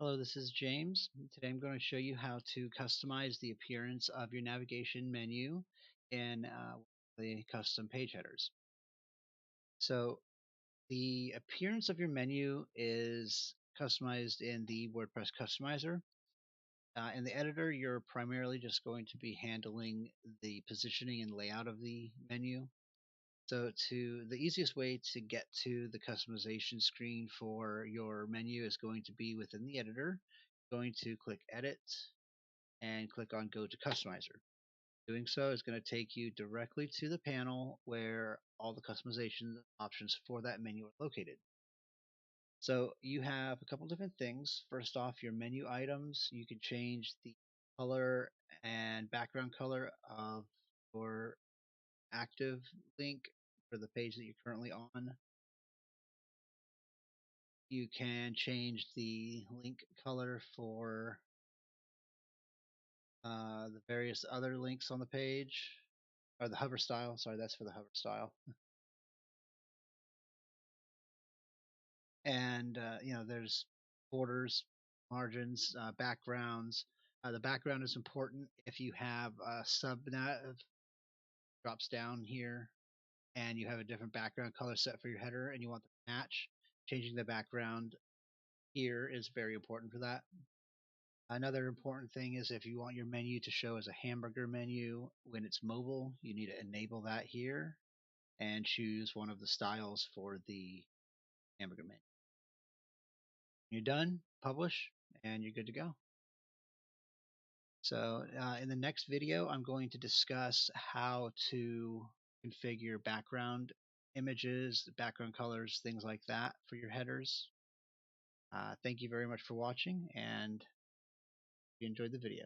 Hello, this is James. Today I'm going to show you how to customize the appearance of your navigation menu in the custom page headers. So the appearance of your menu is customized in the WordPress customizer. In the editor, you're primarily just going to be handling the positioning and layout of the menu. So the easiest way to get to the customization screen for your menu is going to be within the editor. Going to click Edit and click on Go to Customizer. Doing so is going to take you directly to the panel where all the customization options for that menu are located. So you have a couple different things. First off, your menu items. You can change the color and background color of your active link for the page that you're currently on. You can change the link color for the various other links on the page, or the hover style. Sorry, that's for the hover style. And there's borders, margins, backgrounds. The background is important if you have a subnav drops down here and you have a different background color set for your header and you want the match. Changing the background here is very important for that. Another important thing is if you want your menu to show as a hamburger menu when it's mobile, you need to enable that here and choose one of the styles for the hamburger menu. You're done, publish, and you're good to go. So in the next video, I'm going to discuss how to configure background images, background colors, things like that for your headers. Thank you very much for watching, and if you enjoyed the video.